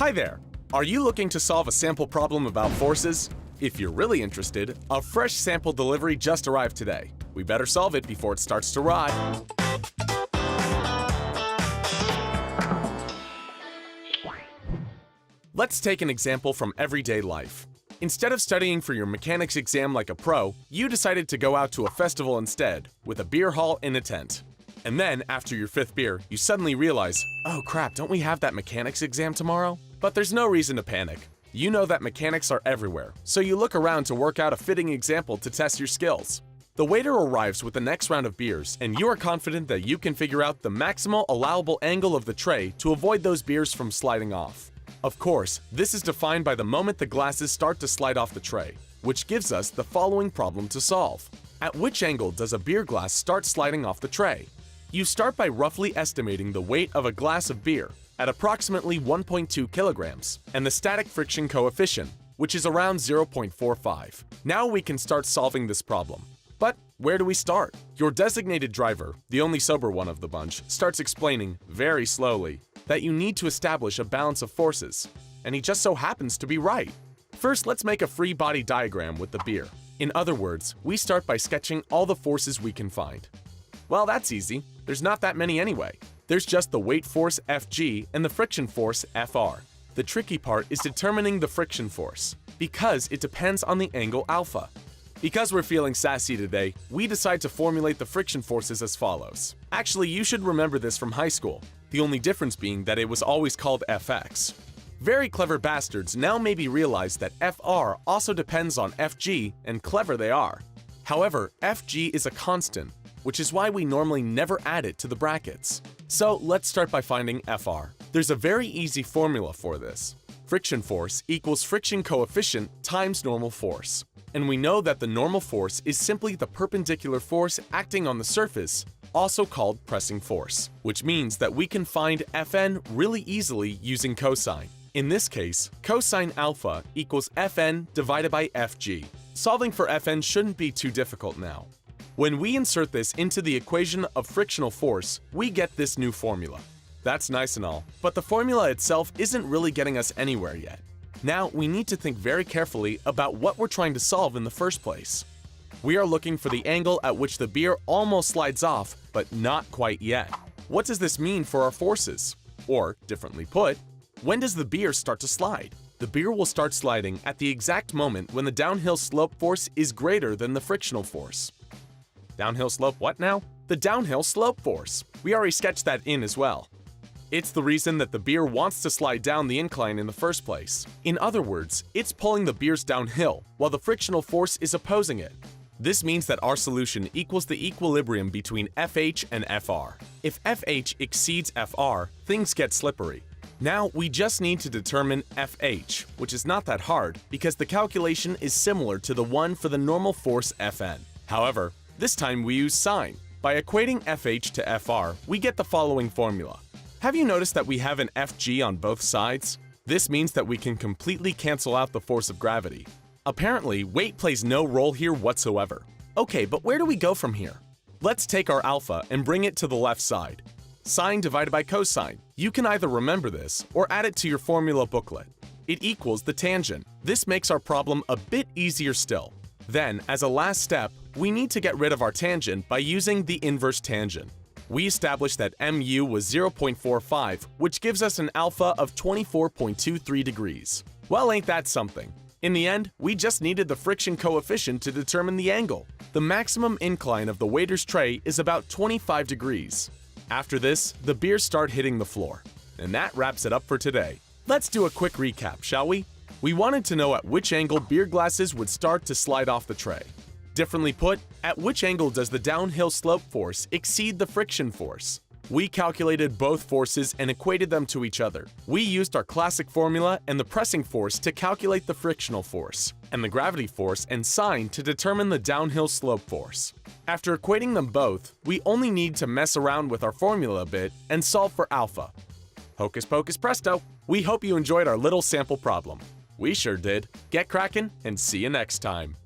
Hi there! Are you looking to solve a sample problem about forces? If you're really interested, a fresh sample delivery just arrived today. We better solve it before it starts to rot. Let's take an example from everyday life. Instead of studying for your mechanics exam like a pro, you decided to go out to a festival instead, with a beer hall in a tent. And then, after your 5th beer, you suddenly realize, oh crap, don't we have that mechanics exam tomorrow? But there's no reason to panic. You know that mechanics are everywhere, so you look around to work out a fitting example to test your skills. The waiter arrives with the next round of beers, and you are confident that you can figure out the maximal allowable angle of the tray to avoid those beers from sliding off. Of course, this is defined by the moment the glasses start to slide off the tray, which gives us the following problem to solve. At which angle does a beer glass start sliding off the tray? You start by roughly estimating the weight of a glass of beer at approximately 1.2 kilograms and the static friction coefficient, which is around 0.45. Now we can start solving this problem. But where do we start? Your designated driver, the only sober one of the bunch, starts explaining, very slowly, that you need to establish a balance of forces, and he just so happens to be right. First, let's make a free body diagram with the beer. In other words, we start by sketching all the forces we can find. Well, that's easy. There's not that many anyway. There's just the weight force Fg and the friction force Fr. The tricky part is determining the friction force, because it depends on the angle alpha. Because we're feeling sassy today, we decide to formulate the friction forces as follows. Actually, you should remember this from high school, the only difference being that it was always called Fx. Very clever bastards now maybe realize that Fr also depends on Fg, and clever they are. However, Fg is a constant, which is why we normally never add it to the brackets. So let's start by finding Fr. There's a very easy formula for this. Friction force equals friction coefficient times normal force. And we know that the normal force is simply the perpendicular force acting on the surface, also called pressing force, which means that we can find Fn really easily using cosine. In this case, cosine alpha equals Fn divided by Fg. Solving for Fn shouldn't be too difficult now. When we insert this into the equation of frictional force, we get this new formula. That's nice and all, but the formula itself isn't really getting us anywhere yet. Now, we need to think very carefully about what we're trying to solve in the first place. We are looking for the angle at which the beer almost slides off, but not quite yet. What does this mean for our forces? Or, differently put, when does the beer start to slide? The beer will start sliding at the exact moment when the downhill slope force is greater than the frictional force. Downhill slope what now? The downhill slope force. We already sketched that in as well. It's the reason that the beer wants to slide down the incline in the first place. In other words, it's pulling the beers downhill, while the frictional force is opposing it. This means that our solution equals the equilibrium between Fh and Fr. If Fh exceeds Fr, things get slippery. Now, we just need to determine Fh, which is not that hard because the calculation is similar to the one for the normal force Fn. However, this time we use sine. By equating Fh to Fr, we get the following formula. Have you noticed that we have an Fg on both sides? This means that we can completely cancel out the force of gravity. Apparently, weight plays no role here whatsoever. Okay, but where do we go from here? Let's take our alpha and bring it to the left side. Sine divided by cosine. You can either remember this or add it to your formula booklet. It equals the tangent. This makes our problem a bit easier still. Then, as a last step, we need to get rid of our tangent by using the inverse tangent. We established that mu was 0.45, which gives us an alpha of 24.23 degrees. Well, ain't that something? In the end, we just needed the friction coefficient to determine the angle. The maximum incline of the waiter's tray is about 25 degrees. After this, the beers start hitting the floor. And that wraps it up for today. Let's do a quick recap, shall we? We wanted to know at which angle beer glasses would start to slide off the tray. Differently put, at which angle does the downhill slope force exceed the friction force? We calculated both forces and equated them to each other. We used our classic formula and the pressing force to calculate the frictional force, and the gravity force and sine to determine the downhill slope force. After equating them both, we only need to mess around with our formula a bit and solve for alpha. Hocus pocus presto! We hope you enjoyed our little sample problem. We sure did. Get crackin' and see you next time.